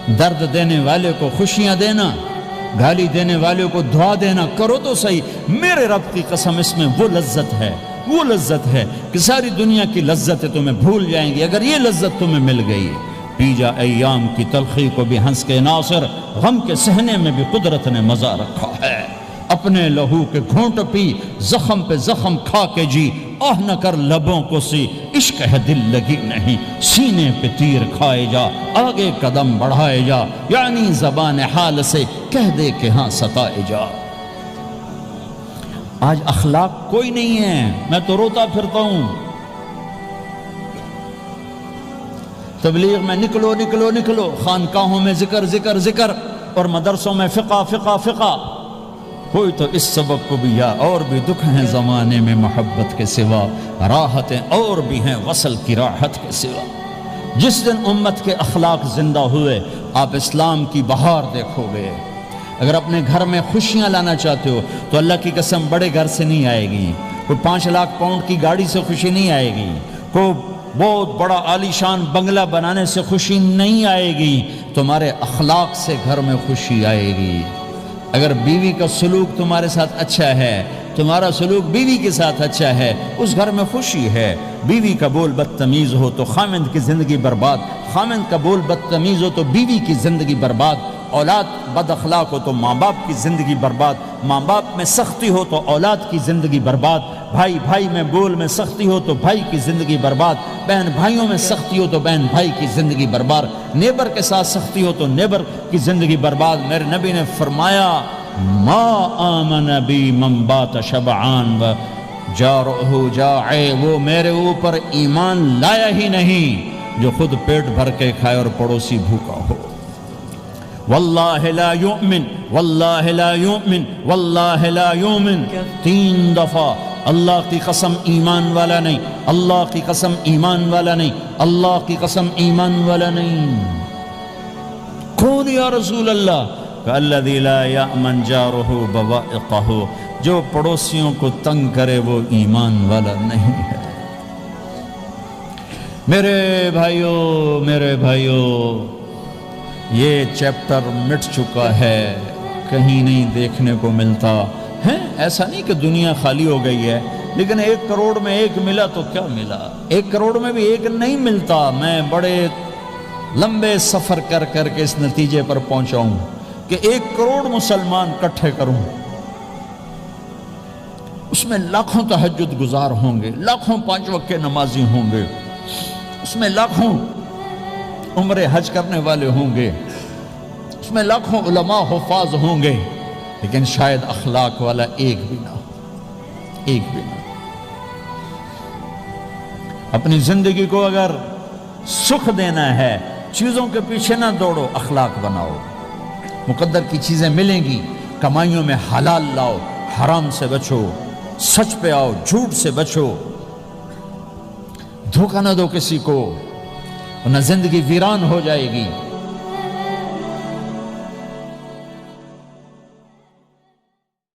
درد دینے والے کو خوشیاں دینا، گالی دینے والے کو دعا دینا، کرو تو صحیح۔ میرے رب کی قسم اس میں وہ لذت ہے، وہ لذت ہے کہ ساری دنیا کی لذتیں تمہیں بھول جائیں گی اگر یہ لذت تمہیں مل گئی۔ پی جا ایام کی تلخی کو بھی ہنس کے ناصر، غم کے سہنے میں بھی قدرت نے مزہ رکھا ہے۔ اپنے لہو کے گھونٹ پی، زخم پہ زخم کھا کے جی، آہ نہ کر لبوں کو سی، عشق ہے دل لگی نہیں، سینے پہ تیر کھائے جا، آگے قدم بڑھائے جا، یعنی زبان حال سے کہہ دے کہ ہاں ستائے جا۔ آج اخلاق کوئی نہیں ہے، میں تو روتا پھرتا ہوں۔ تبلیغ میں نکلو نکلو نکلو، خانقاہوں میں ذکر ذکر ذکر، اور مدرسوں میں فقہ فقہ فقہ۔ کوئی تو اس سبب کو بھی، یا اور بھی دکھ ہیں زمانے میں محبت کے سوا، راحتیں اور بھی ہیں وصل کی راحت کے سوا۔ جس دن امت کے اخلاق زندہ ہوئے، آپ اسلام کی بہار دیکھو گے۔ اگر اپنے گھر میں خوشیاں لانا چاہتے ہو تو اللہ کی قسم بڑے گھر سے نہیں آئے گی، کوئی 5 لاکھ پاؤنڈ کی گاڑی سے خوشی نہیں آئے گی، کوئی بہت بڑا عالی شان بنگلہ بنانے سے خوشی نہیں آئے گی، تمہارے اخلاق سے گھر میں خوشی آئے گی۔ اگر بیوی کا سلوک تمہارے ساتھ اچھا ہے، تمہارا سلوک بیوی کے ساتھ اچھا ہے، اس گھر میں خوشی ہے۔ بیوی کا بول بدتمیز ہو تو خامند کی زندگی برباد، خامند کا بول بدتمیز ہو تو بیوی کی زندگی برباد، اولاد بد اخلاق ہو تو ماں باپ کی زندگی برباد، ماں باپ میں سختی ہو تو اولاد کی زندگی برباد، بھائی بھائی میں بول میں سختی ہو تو بھائی کی زندگی برباد، بہن بھائیوں میں سختی ہو تو بہن بھائی کی زندگی برباد، نیبر کے ساتھ سختی ہو تو نیبر کی زندگی برباد۔ میرے نبی نے فرمایا ما آمن بی من بات شبعان و جارہ جائع، وہ میرے اوپر ایمان لایا ہی نہیں جو خود پیٹ بھر کے کھائے اور پڑوسی بھوکا ہو۔ واللہ لا یؤمن واللہ لا یؤمن واللہ لا یؤمن، 3 دفعہ اللہ کی قسم ایمان والا نہیں، اللہ کی قسم ایمان والا نہیں، اللہ کی قسم ایمان والا نہیں۔ کون یا رسول اللہ؟ الذی لا یأمن جارہ بوائقہ، جو پڑوسیوں کو تنگ کرے وہ ایمان والا نہیں ہے۔ میرے بھائیو یہ چیپٹر مٹ چکا ہے، کہیں نہیں دیکھنے کو ملتا ہے۔ ایسا نہیں کہ دنیا خالی ہو گئی ہے، لیکن 1 کروڑ میں 1 ملا تو کیا ملا، 1 کروڑ میں بھی 1 نہیں ملتا۔ میں بڑے لمبے سفر کر کر کے اس نتیجے پر پہنچا ہوں کہ 1 کروڑ مسلمان کٹھے کروں، اس میں لاکھوں تہجد گزار ہوں گے، لاکھوں 5 وقت کے نمازی ہوں گے، اس میں لاکھوں عمرے حج کرنے والے ہوں گے، اس میں لاکھوں علماء حفاظ ہوں گے، لیکن شاید اخلاق والا ایک بھی نہ ہو، ایک بھی نہ۔ اپنی زندگی کو اگر سکھ دینا ہے، چیزوں کے پیچھے نہ دوڑو، اخلاق بناؤ۔ مقدر کی چیزیں ملیں گی، کمائیوں میں حلال لاؤ، حرام سے بچو، سچ پہ آؤ، جھوٹ سے بچو، دھوکہ نہ دو کسی کو، ورنہ زندگی ویران ہو جائے گی۔